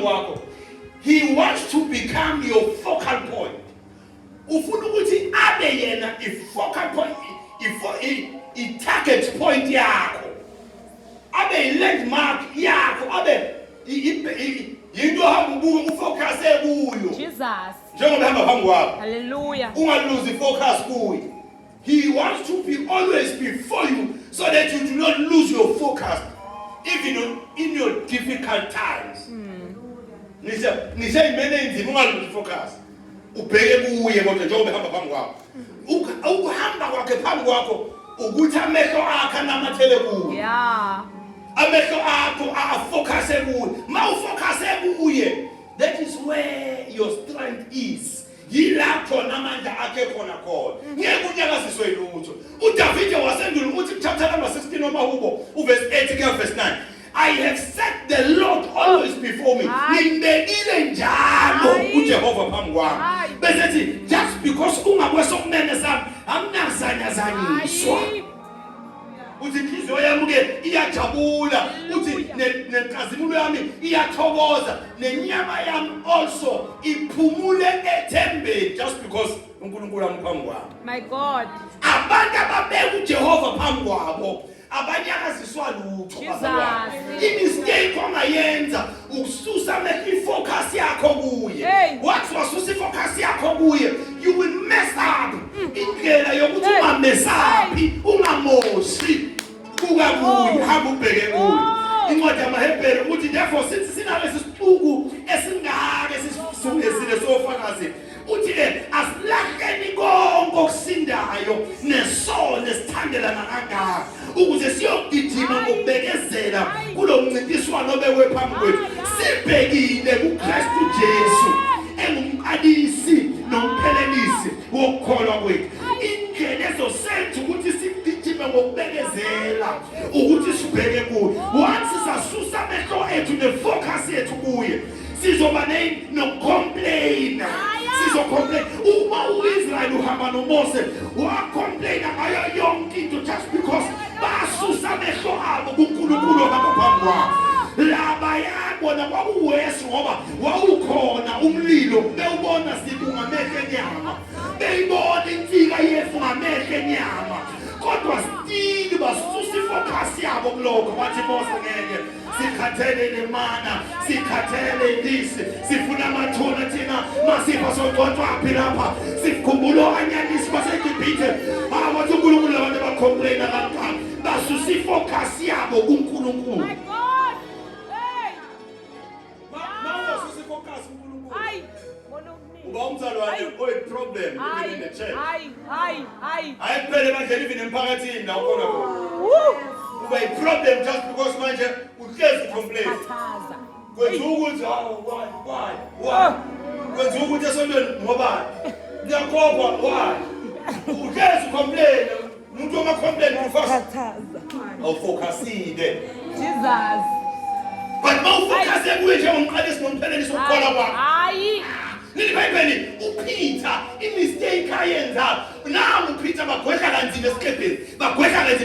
kwakho. He wants to become your focal point. Ufuna ukuthi abe yena i-focal point, i-target point yakho. Abe i-landmark yakho, abe yinto ohamba ubuke ufocuse kuyo. Jesus. Njengoba hamba phambi kwakho. Hallelujah. Ungalose focus kuyo. He wants to be always before you so that you do not lose your focus even in your difficult times. Nise imene inzima ungalose focus. Ubheke kuye kodwa njengoba hamba phambi kwakho. Ukuhamba kwakhe phambi kwakho ukuthi amehlo akhe anamathele kuye. Yeah. Amehlo akho afocus kuye. Mawufocus kuye, that is where your strength is. Yilapho namandla akhe khona khona. Ngeke unyakaziswe lutho. uDavide wasendulo uthi chapter number 16 noMahubo uverse 8 ke verse 9. I have set the Lord always before me. Ngimbekile njalo uJehova phambi kwami. Bese just because ungakwesokunene sami amnazanyazanyiswa. Uthi inhliziyo yami ke iyajabula, uthi nenkazimulo yami iyathokoza, nenyama yami also iphumule ethembeni, just because uNkulunkulu amphambi kwami. My God. Abantu ababeka uJehova phambi kwabo abanyakaziswa lutho. Imistake ongayenza ukususa i-focus yakho kuye. Wathi wasusa i-focus yakho kuye, you will mess up. Indlela yokuthi ungamess up, ungamoshi kuka kuye, hamba ubheke kuye. Incwadi yamaHebheru uthi therefore since sinalesi sixuku esingaka sisungezile sofakazi, uthi asilahleni konke okusindayo nesono esithandelana kangaka ukuze siyogijima ngokubekezela kulo mncintiswano obekwe phambi kwethu, sibhekile kuKristu Jesu engumqalisi nomphelelisi wokukholwa kwethu. Indlela ezosenza ukuthi sigijime ngokubekezela ukuthi sibheke kuye. Once sisusa amehlo ethu nefocus yethu kuye, sizoba no-complain. Sizocomplain. Uma uIsrael uhamba noMose wacomplaina ngayo yonke into just because basusa amehlo abo kuNkulunkulu ohamba phambi kwabo. Laba yabona kwakuwesi ngoba wawukhona umlilo, bewubona sibu ngamehlo enyama, beyibona insika yefu ngamehlo enyama, kodwa still basusa ifocus yabo kulokho. Bathi Mose ngeke sikhathele nemana, sikhathele lisi, sifuna amathuna thina masipha soqoqwaphi lapha, sikhumbula anyanisi baseGibhithe. Bathi uNkulunkulu labantu abacomplaina kancane, basusa ifocus yabo kuNkulunkulu. My God. Hey. Mawususa ifocus kuNkulunkulu. Hayi. Uba umzalwane oyi-problem even in the church. Hayi. Ayiphele manje even emphakathini la ukhona khona. Uba i-problem just because manje uhlezi complain. Kwenza ukuthi why? Kwenza ukuthi esontweni ngobani? Ngiyakhohlwa why? Uhlezi complain. Umuntu oma complain ufasa. Awufocusile. Jesus. But mawufocuse kuye njengomqalisi nomphelelisi wokukholwa kwakho. Hayi. Nilibhayibheli uPeter imistake ayenza. Nangu uPeter bagwedla kanzima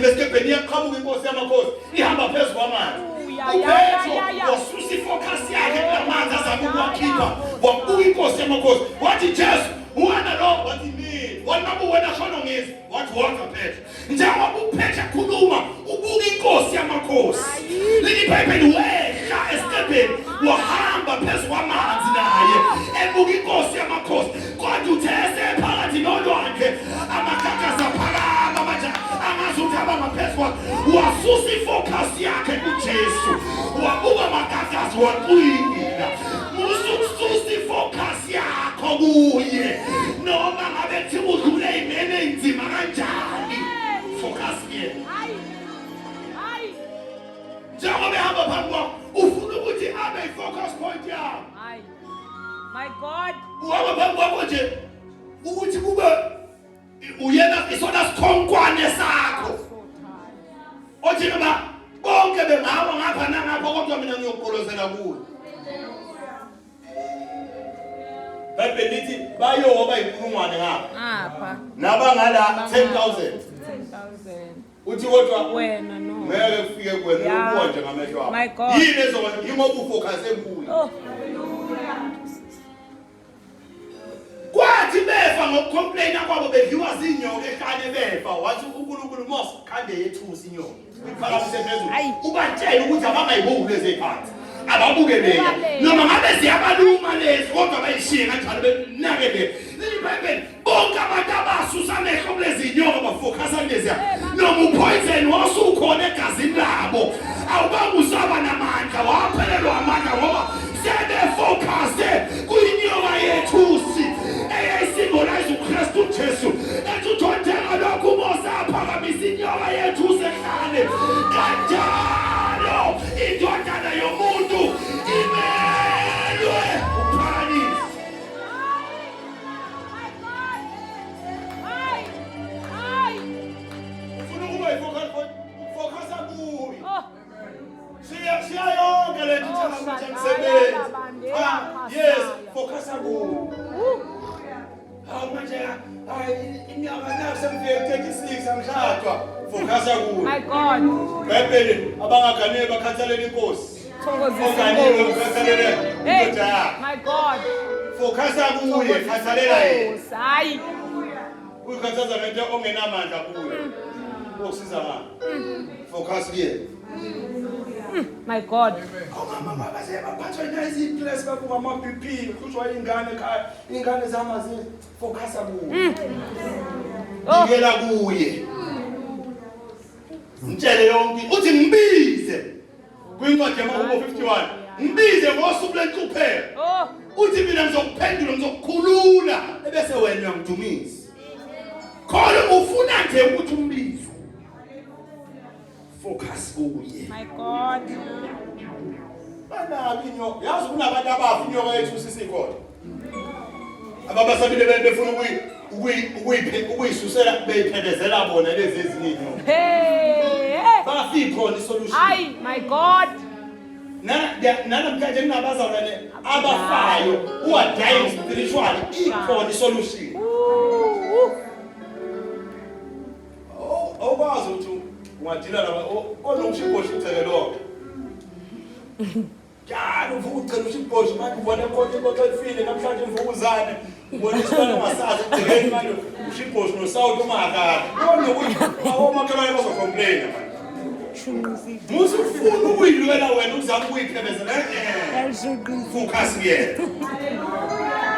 esikebheni, iyaqhamuka inkosi yamakhosi ihamba phezulu kwamanzi. uPetro wasusa ifocus yakhe kulamanzi azama ukuwakhipha, wabuka inkosi yamakhosi wathi Jesu wena lo, wathi mina wanabu wena shona ngizwi, wathi wonke Petro. Njengoba uPetro khuluma ubuka inkosi yamakhosi, lelibhayibheli wehla esikebheni wahamba phezulu kwamanzi naye ebuka inkosi yamakhosi, kodwa uthe esephakathi nolwandle amakakaza phakama manje angazuthi abangaphezulu, wasusa ifocus yakhe kuJesu, wabuka amakakazi waqina. Musususa ifocus yakho kuye noma ngabe kuthiwa udlule ey'meni ey'nzima kanjani, focus yena. Hayi. Njengoba ehamba phambi kwakho ufuna ukuthi abe i-focus point yakho. Hayi. My God. Uhamba phambi kwakho nje ukuthi kube uyena isona sikhonkwane sakho. Othi noma bonke bengawa ngapha nangapha kodwa mina ngiyogqolozela kuwe. Bhayibheli lithi bayoba inkulungwane ngapha nabangala 10,000. Uthi kodwa Wena no. ngeke kufike kuwena ubone nje ngamehlo akho. My God. Yini ezokwenza ingoba ufocus kuye. ngokukhomplayina kwabo bedliwa zinyoka ehlane befa wathi uNkulunkulu Mose khande yethusi inyoka iphakamise phezulu ubatshela ukuthi abangayiboni lezi eziphansi ababuke leya noma ngabe ziyabaluma lezi kodwa bayishiye kanjalo benakele iBhayibheli bonke abantu abasusa amehlo kulezi nyoka bafocus lezi noma upoison wasukhona egazini labo awubanga usaba namandla waphelelwa amandla ngoba sebefocus kwinyoka yethusi eyayisimbolize uKristu Jesu ethi uthondeka lokhu uMose aphakamisa inyoka yethusi ehlane kanjalo indodana yomuntu imelwe uphakanise. Ufuna ukuba focus kuyo siya yonke le nto msebenzi yes focus kuyo manje iminyaka nasemfike 36 angishadwa focus kuyo. My God. Bhayibheli abangaganele bakhathalela inkosi. Oganele ukhathalela indoda yakhe. My God. Focus kuye khathalela yena. Hayi. Ukhathaza ngento ongenamandla kuyo. Ukusiza ngani? Focus kuye. My God. Mama bazebaphathwa nezipilesi bakuba ama BP kuthwa ingane ekhaya ingane zamazi focus kuye. Ngiyela kuye. Ngitshele yonke uthi ngibize kwincwadi yaMahubo 51 ngibize ngosuku lenhlupheko uthi mina ngizokuphendula ngizokukhulula ebese wena uyangidumisa khona ufuna nje ukuthi umbize focus kuye. My God. Bana inyoka yazi kunabantu abafa inyoka yethu sisikhona ababasabile befuna ukuyisusela beyiphelekezela bona lezi ezinye inyoka. Bafikho isolution. Ay, my God. Namhlanje kunabazalwane abafayo who are dying spiritually ikhona isolution. Awubazi ukuthi ungadila laba onomshibosho uthekelonke. Njalo uvuka ucela ushibosho manje ubona konke konke efile namhlanje imvukuzane ubona isibalo masazi ugcikeni manje ushibosho noSouth umakaka. Kodwa ukuthi awomakhelwane bazocomplain manje. Musu ufuna ukuyilwela wena uzama ukuyiphebezela focus yena.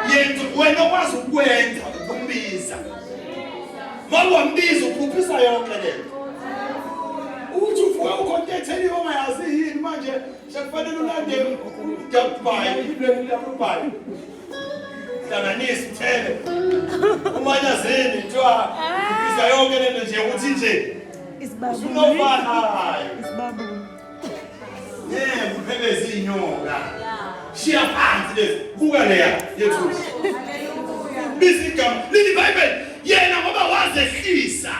Yenza wena okwazi ukwenza ukumbiza. Mawambiza ukuphuphisa yonke lento. Uthi ufuka ucontact ongayazi yini manje sekufanele ulande uDubai iblend yakuBhayi. Hlanganisa ithele. Umanyazeni kuthiwa ukuphuphisa yonke lento nje ukuthi nje Usunofana hayi. Isibabu. Uphebeza inyoka. Shiya phansi lezi. Buka leya yethu. Hallelujah. Bisigama leli Bible yena ngoba wazehlisa.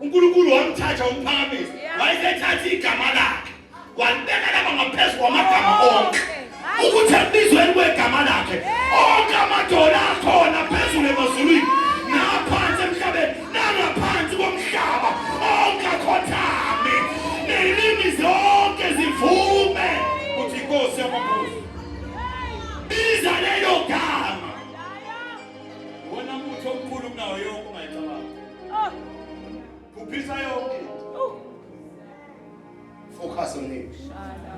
uNkulunkulu wamthatha umphakamisa. Wayethatha igama lakhe. Wabeka laba ngaphezulu kwamagama onke. Ukuthi abizwe kwegama lakhe. Onke amadoda akhona phezulu emazulwini. Naphansi emhlabeni, nangaphansi komhlaba. Onke akhothame. Nelimi zonke zivume ukuthi inkosi yamakhosi. Biza lelo gama. Wona umuntu omkhulu kunayo yonke ungayicabanga. Kuphisa yonke. Focus on it.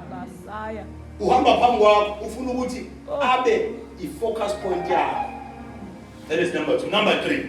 Basaya. Uhamba phambi kwakho ufuna ukuthi abe i-focus point yakho. That is number 2. Number 3.